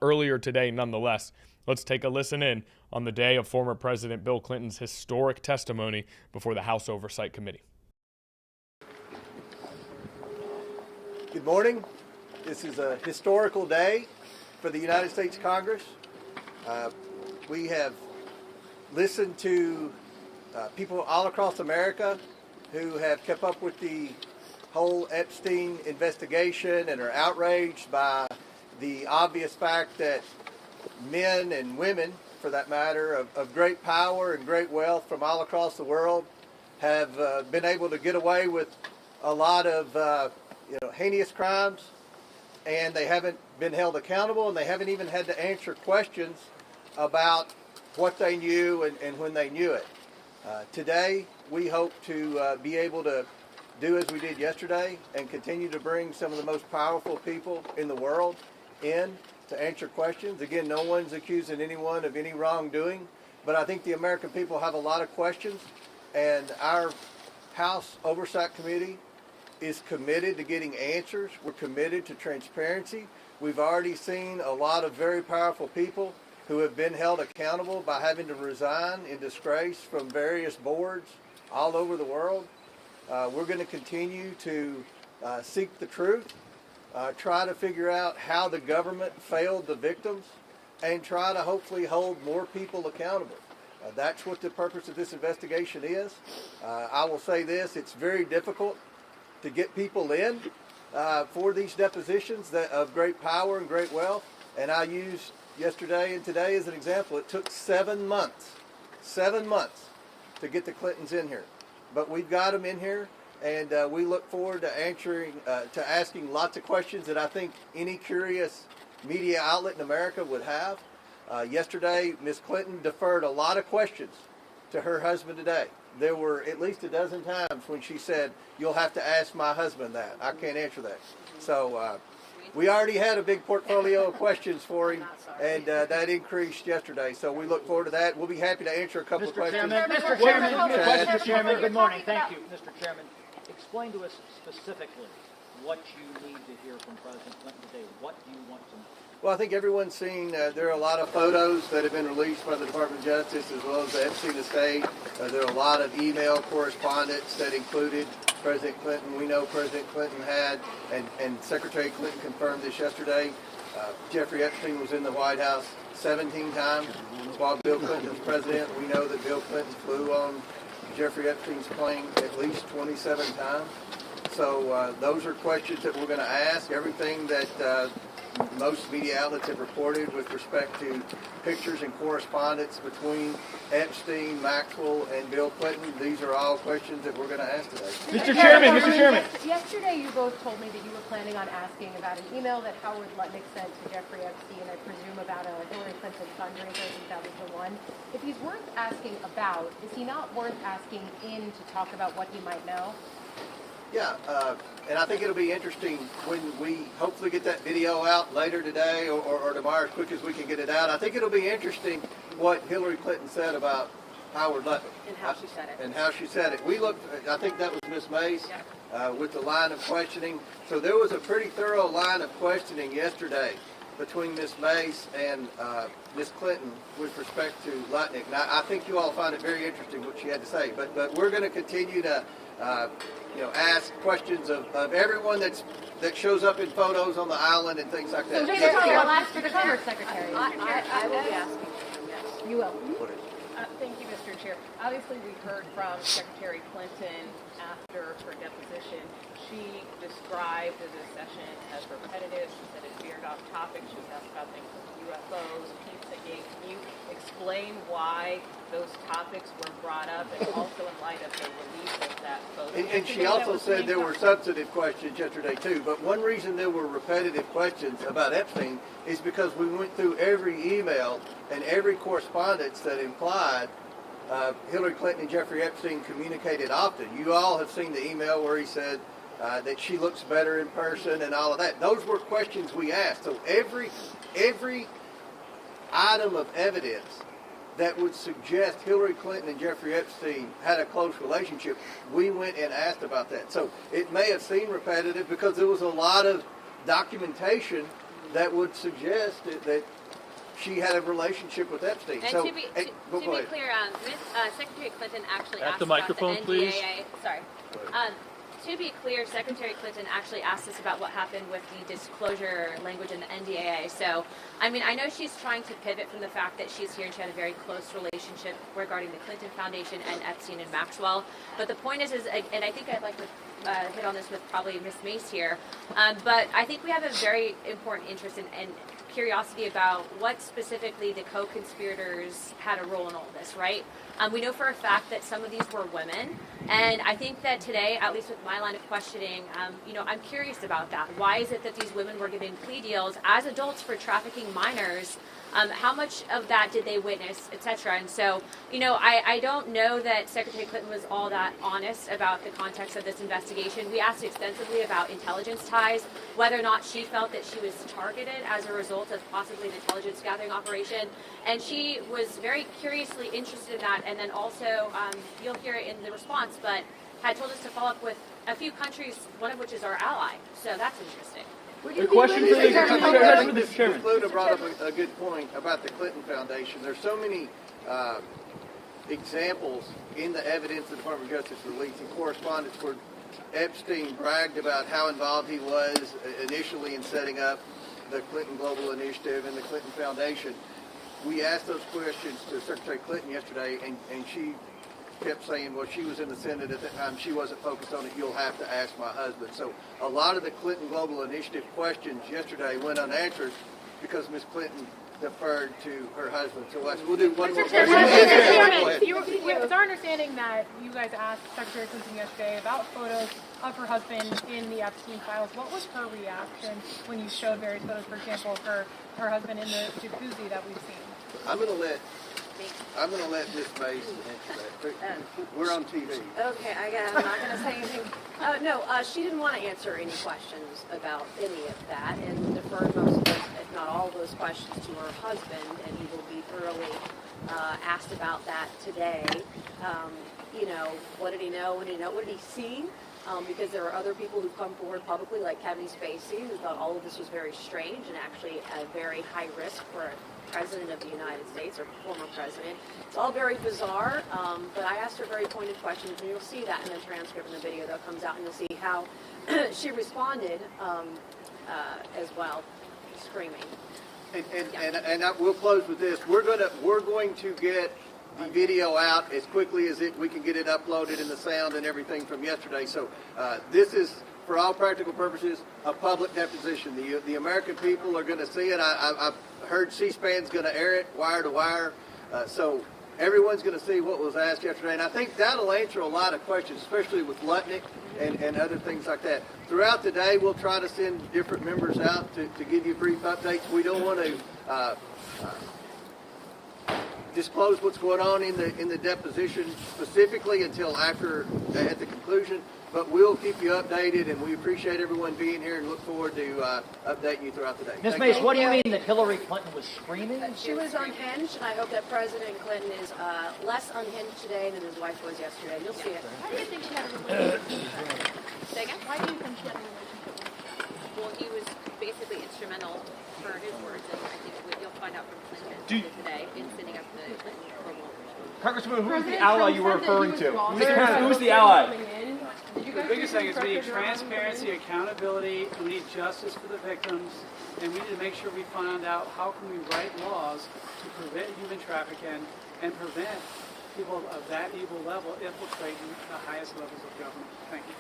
earlier today nonetheless. Let's take a listen in on the day of former President Bill Clinton's historic testimony before the House Oversight Committee. Good morning. This is a historical day for the United States Congress. We have listened to people all across America who have kept up with the whole Epstein investigation and are outraged by the obvious fact that men and women, for that matter, of great power and great wealth from all across the world have been able to get away with a lot of heinous crimes, and they haven't been held accountable, and they haven't even had to answer questions about what they knew and when they knew it. Today, we hope to be able to do as we did yesterday and continue to bring some of the most powerful people in the world in to answer questions. Again, no one's accusing anyone of any wrongdoing, but I think the American people have a lot of questions, and our House Oversight Committee is committed to getting answers. We're committed to transparency. We've already seen a lot of very powerful people who have been held accountable by having to resign in disgrace from various boards all over the world. We're going to continue to seek the truth, try to figure out how the government failed the victims, and try to hopefully hold more people accountable. That's what the purpose of this investigation is. I will say this, it's very difficult to get people in for these depositions of great power and great wealth. And I used yesterday and today as an example. It took 7 months to get the Clintons in here. But we've got them in here, and we look forward to asking lots of questions that I think any curious media outlet in America would have. Yesterday, Ms. Clinton deferred a lot of questions to her husband today. There were at least a dozen times when she said, "You'll have to ask my husband that. I can't answer that." So we already had a big portfolio of questions for him, and that increased yesterday. So we look forward to that. We'll be happy to answer a couple of questions. Mr. Chairman, good morning. Thank you, Mr. Chairman. Explain to us specifically what you need to hear from President Clinton today. What do you want to know? Well, I think everyone's seen there are a lot of photos that have been released by the Department of Justice as well as the Epstein estate. There are a lot of email correspondence that included President Clinton. We know President Clinton had, and Secretary Clinton confirmed this yesterday, Jeffrey Epstein was in the White House 17 times while Bill Clinton was president. We know that Bill Clinton flew on Jeffrey Epstein's plane at least 27 times. So those are questions that we're going to ask. Everything that most media outlets have reported with respect to pictures and correspondence between Epstein, Maxwell, and Bill Clinton. These are all questions that we're going to ask today. Mr. Chairman. Yesterday you both told me that you were planning on asking about an email that Howard Lutnick sent to Jeffrey Epstein, I presume about a Hillary Clinton fundraiser in 2001. If he's worth asking about, is he not worth asking in to talk about what he might know? Yeah, and I think it'll be interesting when we hopefully get that video out later today or tomorrow as quick as we can get it out. I think it'll be interesting what Hillary Clinton said about Howard Lutnick. And how she said it. And how she said it. We looked, I think that was Ms. Mace with the line of questioning. So there was a pretty thorough line of questioning yesterday between Ms. Mace and Ms. Clinton with respect to Lutnick. Now, I think you all find it very interesting what she had to say. But we're going to continue to ask questions of everyone that shows up in photos on the island and things like that. So I'll ask for the Commerce Secretary. I will be asking him, yes. You will. Thank you, Mr. Chair. Obviously, we heard from Secretary Clinton after her deposition. She described the session as repetitive. She said it veered off topic. She was asked about things like UFOs, Pizzagate. Can you explain why those topics were brought up, and also in light of the release of that photo? And she also said there were substantive questions yesterday too, but one reason there were repetitive questions about Epstein is because we went through every email and every correspondence that implied Hillary Clinton and Jeffrey Epstein communicated often. You all have seen the email where he said that she looks better in person and all of that. Those were questions we asked. So every item of evidence that would suggest Hillary Clinton and Jeffrey Epstein had a close relationship, we went and asked about that. So it may have seemed repetitive because there was a lot of documentation that would suggest that she had a relationship with Epstein. And so, to be clear, Secretary Clinton actually At asked the microphone, about the NDAA. please. Sorry. To be clear, Secretary Clinton actually asked us about what happened with the disclosure language in the NDAA. So, I mean, I know she's trying to pivot from the fact that she's here and she had a very close relationship regarding the Clinton Foundation and Epstein and Maxwell. But the point is, and I think I'd like to hit on this with probably Ms. Mace here, but I think we have a very important interest in curiosity about what specifically the co-conspirators had a role in all this, right? We know for a fact that some of these were women, and I think that today, at least with my line of questioning, I'm curious about that. Why is it that these women were given plea deals as adults for trafficking minors? How much of that did they witness, et cetera? And so, I don't know that Secretary Clinton was all that honest about the context of this investigation. We asked extensively about intelligence ties, whether or not she felt that she was targeted as a result of possibly an intelligence gathering operation. And she was very curiously interested in that. And then also, you'll hear it in the response, but had told us to follow up with a few countries, one of which is our ally. So that's interesting. A question for the chairman. Ms. brought up a good point about the Clinton Foundation. There's so many examples in the evidence the Department of Justice released in correspondence where Epstein bragged about how involved he was initially in setting up the Clinton Global Initiative and the Clinton Foundation. We asked those questions to Secretary Clinton yesterday, and she kept saying, well, she was in the Senate at the time. She wasn't focused on it. You'll have to ask my husband. So a lot of the Clinton Global Initiative questions yesterday went unanswered because Ms. Clinton deferred to her husband. So we'll do one more question. It's our understanding that you guys asked Secretary Clinton yesterday about photos of her husband in the Epstein files. What was her reaction when you showed various photos, for example, of her husband in the jacuzzi that we've seen? I'm going to let Ms. Mace answer that. We're on TV. Okay, I'm not going to say anything. No, she didn't want to answer any questions about any of that and deferred most of those, if not all of those questions to her husband, and he will be thoroughly asked about that today. What did he know? What did he see? Because there are other people who've come forward publicly, like Kevin Spacey, who thought all of this was very strange and actually a very high risk for a president of the United States or former president. It's all very bizarre, but I asked her very pointed questions, and you'll see that in the transcript and the video that comes out, and you'll see how she responded as well, screaming. And we'll close with this. We're going to get the video out as quickly as we can get it uploaded and the sound and everything from yesterday. So this is, for all practical purposes, a public deposition. The American people are going to see it. I've heard C-SPAN's going to air it wire to wire. So everyone's going to see what was asked yesterday. And I think that'll answer a lot of questions, especially with Lutnick and other things like that. Throughout the day, we'll try to send different members out to give you brief updates. We don't want to disclose what's going on in the deposition specifically until at the conclusion. But we'll keep you updated, and we appreciate everyone being here and look forward to updating you throughout the day. Ms. Mace, what do you mean that Hillary Clinton was screaming? She was unhinged, and I hope that President Clinton is less unhinged today than his wife was yesterday. You'll see it. Why do you think she had a relationship? Say again? Why do you think she had a relationship? Well, he was basically instrumental for his words, and I think you'll find out from Clinton today in sending up the Clinton proposal. Congressman, who's the ally you were referring to? Who's the ally? The biggest thing is we need transparency, accountability, we need justice for the victims, and we need to make sure we find out how can we write laws to prevent human trafficking and prevent people of that evil level infiltrating the highest levels of government. Thank you.